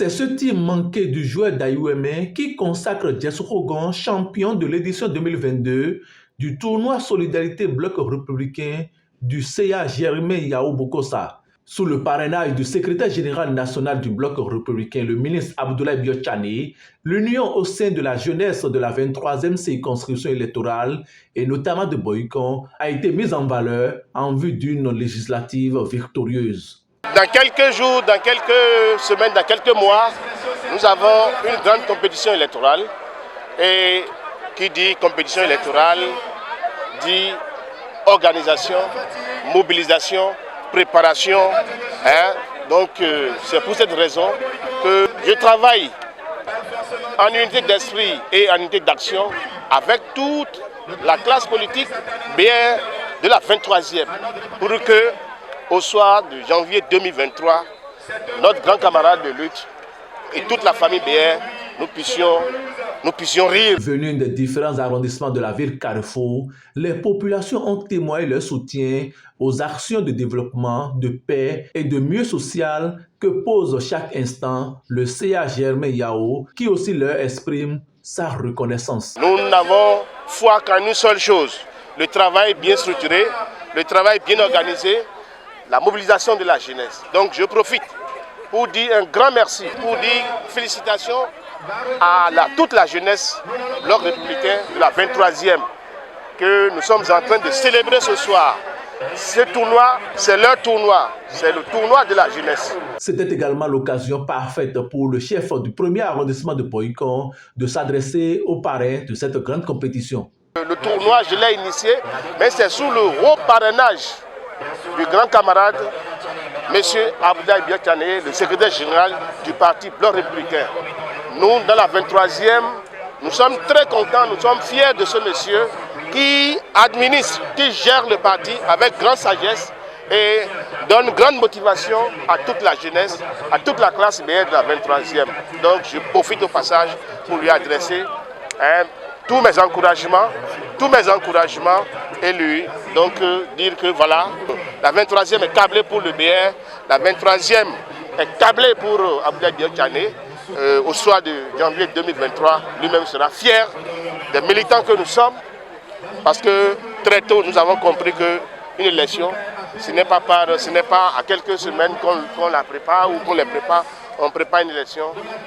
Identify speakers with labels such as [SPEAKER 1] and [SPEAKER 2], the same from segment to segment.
[SPEAKER 1] C'est ce tir manqué du joueur d'Ayouémé qui consacre Jess Rogan champion de l'édition 2022 du tournoi Solidarité Bloc Républicain du CA Germain Yao Bokossa. Sous le parrainage du secrétaire général national du Bloc républicain, le ministre Abdoulaye Biotchane, l'union au sein de la jeunesse de la 23e circonscription électorale et notamment de Boycon a été mise en valeur en vue d'une législative victorieuse.
[SPEAKER 2] Dans quelques jours, dans quelques semaines, dans quelques mois, nous avons une grande compétition électorale. Et qui dit compétition électorale dit organisation, mobilisation, préparation. Donc c'est pour cette raison que je travaille en unité d'esprit et en unité d'action avec toute la classe politique bien de la 23e pour que au soir de janvier 2023, notre grand camarade de lutte et toute la famille BR, nous puissions rire.
[SPEAKER 1] Venus des différents arrondissements de la ville Carrefour, les populations ont témoigné leur soutien aux actions de développement, de paix et de mieux social que pose chaque instant le CA Germain Yao, qui aussi leur exprime sa reconnaissance.
[SPEAKER 2] Nous n'avons foi qu'en une seule chose, le travail bien structuré, le travail bien organisé, la mobilisation de la jeunesse. Donc je profite pour dire un grand merci, pour dire félicitations à toute la jeunesse bloc républicain de la 23e que nous sommes en train de célébrer ce soir. Ce tournoi, c'est leur tournoi, c'est le tournoi de la jeunesse.
[SPEAKER 1] C'était également l'occasion parfaite pour le chef du premier arrondissement de Boycon de s'adresser aux parrains de cette grande compétition.
[SPEAKER 2] Le tournoi, je l'ai initié, mais c'est sous le haut parrainage du grand camarade, M. Abdoulaye Biotchane, le secrétaire général du parti Bloc républicain. Nous, dans la 23e, nous sommes très contents, nous sommes fiers de ce monsieur qui administre, qui gère le parti avec grande sagesse et donne grande motivation à toute la jeunesse, à toute la classe BR de la 23e. Donc je profite au passage pour lui adresser tous mes encouragements et lui donc dire que voilà, la 23e est câblée pour le BR, la 23e est câblée pour Abdoulaye Biotchane. Au soir de janvier 2023, lui-même sera fier des militants que nous sommes, parce que très tôt nous avons compris qu'une élection, ce n'est pas à quelques semaines qu'on la prépare ou qu'on les prépare. On prépare une élection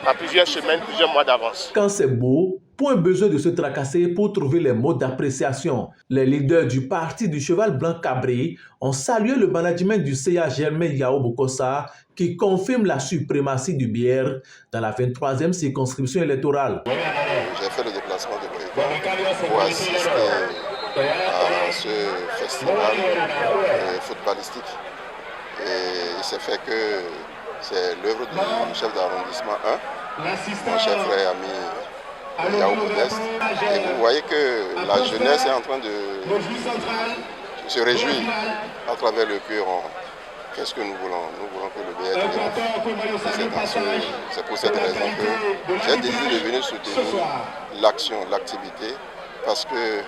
[SPEAKER 2] à plusieurs semaines, plusieurs mois d'avance.
[SPEAKER 1] Quand c'est beau, point besoin de se tracasser pour trouver les mots d'appréciation. Les leaders du parti du Cheval Blanc Cabré ont salué le management du CA Germain Yao Bokossa qui confirme la suprématie du BR dans la 23e circonscription électorale.
[SPEAKER 3] J'ai fait le déplacement de Boycon pour assister à ce festival footballistique. Et il s'est fait que c'est l'œuvre du chef d'arrondissement 1, mon cher frère et ami Yao Modeste. Et vous voyez que la jeunesse est en train de se réjouir à travers le Puy-Rond. Qu'est-ce que nous voulons? Nous voulons que le BR développe. C'est pour cette raison que j'ai décidé de venir soutenir l'action, l'activité, parce que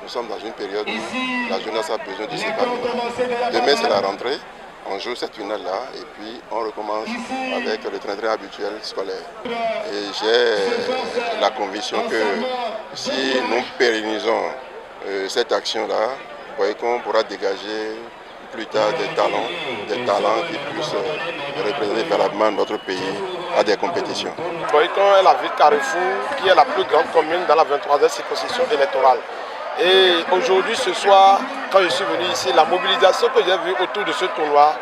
[SPEAKER 3] nous sommes dans une période où la jeunesse a besoin de s'épanouir. Demain, c'est la rentrée. On joue cette finale-là et puis on recommence avec le train-train habituel scolaire. Et j'ai la conviction que si nous pérennisons cette action-là, Boycon pourra dégager plus tard des talents qui puissent représenter valablement notre pays à des compétitions.
[SPEAKER 2] Boycon est la ville Carrefour qui est la plus grande commune dans la 23e circonscription électorale. Et aujourd'hui, ce soir, quand je suis venu ici, la mobilisation que j'ai vue autour de ce tournoi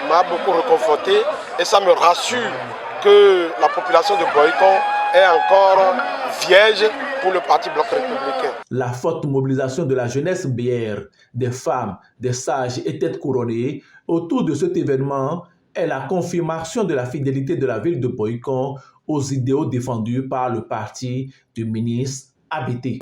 [SPEAKER 2] m'a beaucoup réconforté et ça me rassure que la population de Boycon est encore vierge pour le parti Bloc républicain.
[SPEAKER 1] La forte mobilisation de la jeunesse BR, des femmes, des sages et têtes couronnées autour de cet événement est la confirmation de la fidélité de la ville de Boycon aux idéaux défendus par le parti du ministre Abité.